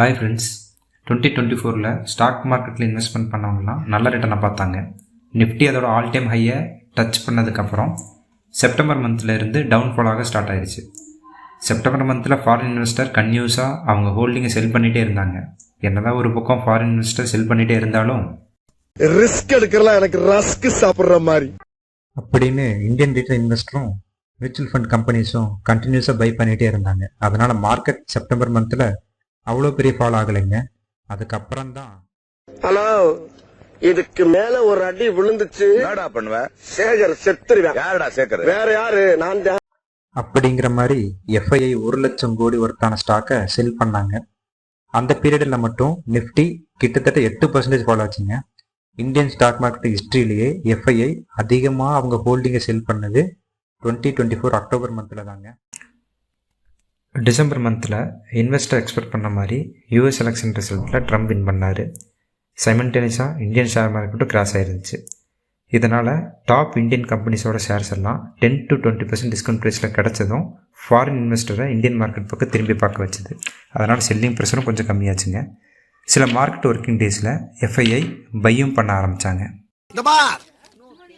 Hi friends, 2024 stock மார்க்கெட்டில் investment பண்ணவங்கலாம் நல்ல ரிட்டர்னை பார்த்தாங்க. நிஃப்டி அதோட ஆல் டைம் ஹையை டச் பண்ணதுக்கப்புறம் செப்டம்பர் மந்தில் இருந்து டவுன்ஃபாலாக ஸ்டார்ட் ஆயிடுச்சு. செப்டம்பர் மந்தில் ஃபாரின் இன்வெஸ்டர் கன்யூஸாக அவங்க ஹோல்டிங்கை செல் பண்ணிகிட்டே இருந்தாங்க. என்னதான் ஒரு பக்கம் ஃபாரின் இன்வெஸ்டர் செல் பண்ணிகிட்டே இருந்தாலும் ரிஸ்க் எடுக்கலாம் எனக்கு ரஸ்க் சாப்பிட்ற மாதிரி அப்படின்னு இந்தியன் ரீட்டைல் இன்வெஸ்டரும் மியூச்சுவல் ஃபண்ட் கம்பெனிஸும் கண்டினியூஸாக பை பண்ணிகிட்டே இருந்தாங்க. அதனால் மார்க்கெட் செப்டம்பர் மந்தில் அவ்வளோ பெரிய ஃபால் ஆகலைங்க. அதுக்கப்புறம் தான் ஹலோ இதுக்கு மேல ஒரு அடி விழுந்துச்சு என்னடா பண்ணுவ? சேகர் செத்துருவேன். யாரடா சேகர்? வேற யாரு? நான் தான். அப்படிங்கிற மாதிரி எஃப்ஐஐ 1,00,000 கோடி ஒர்த்தான ஸ்டாக்கை செல் பண்ணாங்க. அந்த பீரியடில் மட்டும் நிஃப்டி கிட்டத்தட்ட 8% ஃபால் ஆச்சுங்க. இந்தியன் ஸ்டாக் மார்க்கெட் ஹிஸ்ட்ரியிலேயே எஃப்ஐஐ அதிகமாக அவங்க ஹோல்டிங்கை செல் பண்ணது 2024 அக்டோபர் மந்தில் தாங்க. டிசம்பர் மந்தில் இன்வெஸ்டர் எக்ஸ்பெக்ட் பண்ண மாதிரி யூஎஸ் எலெக்ஷன் ரிசல்ட்டில் ட்ரம்ப் வின் பண்ணார். சைமல்டேனியஸாக இந்தியன் ஷேர் மார்க்கெட்டும் கிராஸ் ஆயிருந்துச்சு. இதனால் டாப் இந்தியன் கம்பெனிஸோட ஷேர்ஸ் எல்லாம் 10 to 20% டிஸ்கவுண்ட் ப்ரைஸில் கிடச்சதும் ஃபாரின் இன்வெஸ்டரை இந்தியன் மார்க்கெட் பக்கம் திரும்பி பார்க்க வச்சுது. அதனால் செல்லிங் ப்ரெஷரும் கொஞ்சம் கம்மியாச்சுங்க. சில மார்க்கெட் ஒர்க்கிங் டேஸில் எஃப்ஐஐ பையும் பண்ண ஆரம்பித்தாங்க.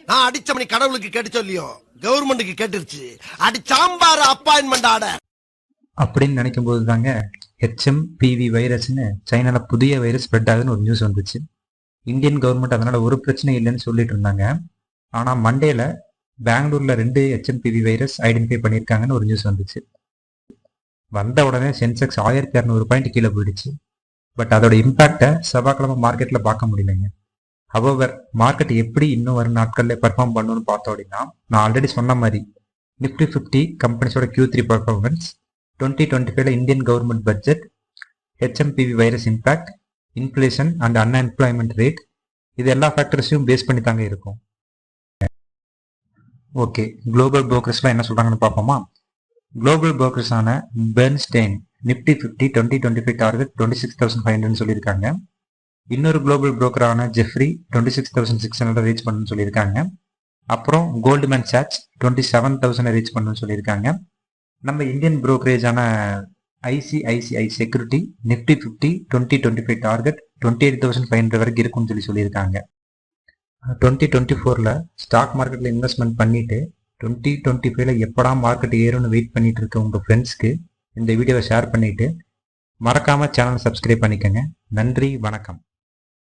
நான் அடிச்ச மணி கடவுளுக்கு கேட்டு சொல்லியோ கவர்மெண்ட்டுக்கு கேட்டுருச்சு. அடி சாம்பார் அப்பாயின்மெண்ட் ஆர்டர் அப்படின்னு நினைக்கும் போது தாங்க HMPV வைரஸ்ன்னு சைனாவில் புதிய வைரஸ் ஸ்ப்ரெட் ஆகுதுன்னு ஒரு நியூஸ் வந்துச்சு. இந்தியன் கவர்மெண்ட் அதனால் ஒரு பிரச்சனை இல்லைன்னு சொல்லிட்டு இருந்தாங்க. ஆனால் மண்டேல பெங்களூரில் 2 HMPV வைரஸ் ஐடென்டிஃபை பண்ணியிருக்காங்கன்னு ஒரு நியூஸ் வந்துச்சு. வந்த உடனே சென்செக்ஸ் 1200 பாயிண்ட் கீழே போயிடுச்சு. பட் அதோட இம்பேக்டை செவ்வாய்க்கிழமை மார்க்கெட்டில் பார்க்க முடியலைங்க. ஹவவர் மார்க்கெட் எப்படி இன்னும் வரும் நாட்களில் பெர்ஃபார்ம் பண்ணணும்னு பார்த்தோம் அப்படின்னா, நான் ஆல்ரெடி சொன்ன மாதிரி Nifty 50 கம்பெனிஸோட Q3 performance, 2025 Indian government budget, HMPV virus impact, inflation and unemployment rate, இது எல்லா ஃபேக்டர்ஸையும் பேஸ் பண்ணி தாங்க இருக்கும். ஓகே, குளோபல் புரோக்கர்ஸ்லாம் என்ன சொல்கிறாங்கன்னு பார்ப்போமா. குளோபல் புரோக்கர்ஸான பெர்ன்ஸ்டைன் நிஃப்டி 50 2025 டார்கெட் 26,500 சொல்லியிருக்காங்க. இன்னொரு குளோபல் புரோக்கரான ஜெஃப்ரி 26,600 ரீச் பண்ணணும்னு சொல்லியிருக்காங்க. அப்புறம் கோல்ட்மேன் சாட்ஸ் 27,000 ரீச் பண்ணணும்னு சொல்லியிருக்காங்க. நம்ம இந்தியன் புரோக்கரேஜான ICICI செக்யூரிட்டி நிஃப்டி 50 2025 டார்கெட் 28,500 வரைக்கும் இருக்குன்னு சொல்லியிருக்காங்க. 2024 ஸ்டாக் மார்க்கெட்டில் இன்வெஸ்ட்மெண்ட் பண்ணிட்டு 2025 எப்படா மார்க்கெட் ஏறும்னு வெயிட் பண்ணிட்டு இருக்க உங்கள் ஃப்ரெண்ட்ஸ்க்கு இந்த வீடியோவை ஷேர் பண்ணிட்டு மறக்காம சேனலை சப்ஸ்கிரைப் பண்ணிக்கோங்க. நன்றி, வணக்கம்.